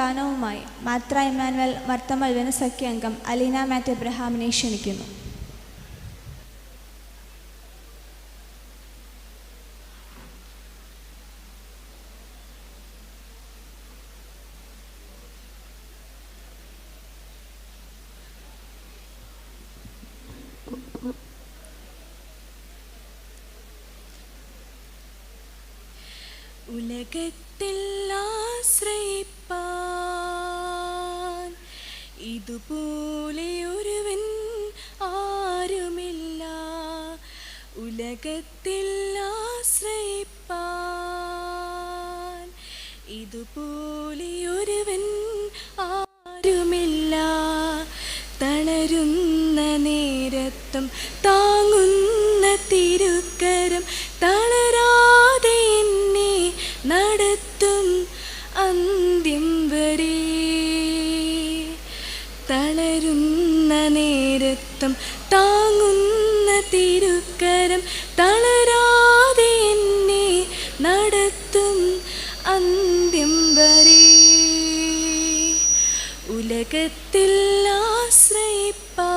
ഗാനവുമായി മാത്ര ഇമ്മാനുവൽ മർത്തമൽവന സഖ്യാംഗം അലീന മാറ്റ് എബ്രഹാമിനെ ക്ഷണിക്കുന്നു. ഉലകത്തിൽ ആശ്രയിപ്പാൻ ഇതുപോലെ ഒരുവൻ ആരുമില്ല. ഉലകത്തിൽ ആശ്രയിപ്പാൻ ഇതുപോലെ ഒരുവൻ ആരുമില്ല. തളരുന്ന നേരത്തും താങ്ങുന്ന തിരുക്കരം തളരാതെ എന്നെ നടത്തും അന്ത്യം വരെ. തളരുന്ന നേരത്തും താങ്ങുന്ന തിരുക്കരം തളരാതെ എന്നെ നടത്തും അന്ത്യം വരെ. ഉലകത്തിൽ ആശ്രയിപ്പാൻ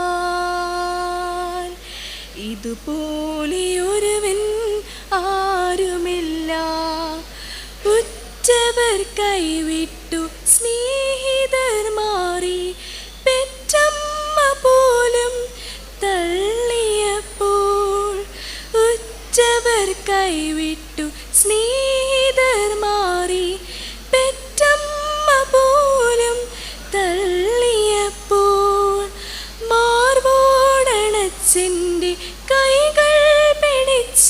ഇതുപോലെ ഒരുവൻ ആരുമില്ല. ഉറ്റവർ കൈവിട്ടു സ്നേഹിതർ മാറി പെറ്റമ്മ പോലും തള്ളിയപ്പോൾ. ഉറ്റവർ കൈവിട്ടു സ്നേഹിതർ മാറി പെറ്റമ്മ പോലും തള്ളിയപ്പോൾ. മാർവോടണച്ചെൻ്റെ കൈകൾ പിടിച്ച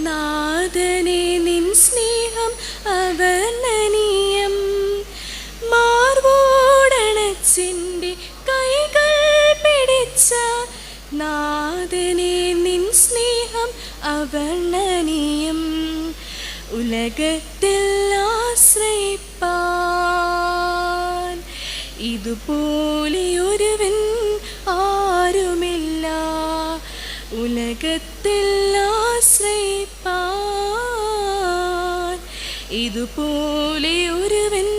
നാഥനെ നിൻ സ്നേഹം അവർണ്ണനീയം. മാർവോടണച്ചെൻ്റെ കൈകൾ പിടിച്ച നാഥനെ നിൻ സ്നേഹം അവർണ്ണനീയം. ഉലകത്തിൽ ആശ്രയിപ്പാൻ ഇതുപോലെ ഒരുവൻ ആരുമില്ല. ഉലകത്തിൽ ആശ്രയിപ്പാൻ ഇതുപോലെ ഒരുവൻ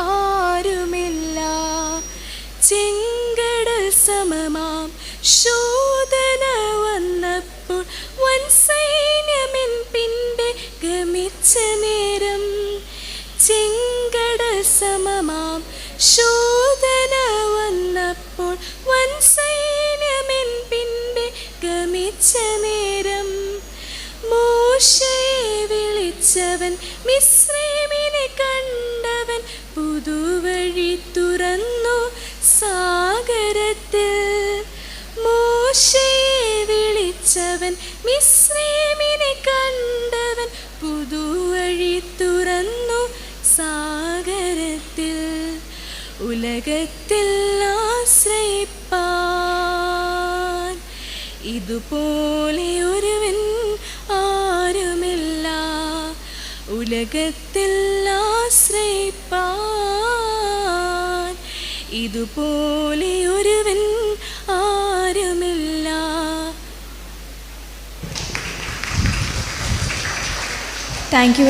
ആരുമില്ല. ചെങ്കടൽ സമമാം ശോധന വന്നപ്പോൾ വൻ സൈന്യമെൻ പിൻപെ ഗമിച്ച നേരം. ചെങ്കടൽ സമമാം ശോധന വന്നപ്പോൾ വൻ സൈന്യമെൻ പിൻപെ ഗമിച്ച നേരം. മോശയെ വിളിച്ചവൻ മിസ്രയീമിനെ കണ്ടവൻ പുതുവഴി തുറന്നു സാഗരത്തിൽ. മോശയെ വിളിച്ചവൻ മിസ്രയീമിനെ കണ്ടവൻ പുതുവഴി തുറന്നു സാഗരത്തിൽ. ഉലകത്തിൽ ആശ്രയിപ്പാൻ ഇതുപോലെ ഒരുവൻ ആരുമില്ല. ഉലകത്തിൽ ആശ്രയിപ്പാൻ ഇതുപോലെ ഒരുവൻ ആരുമില്ല. Thank you.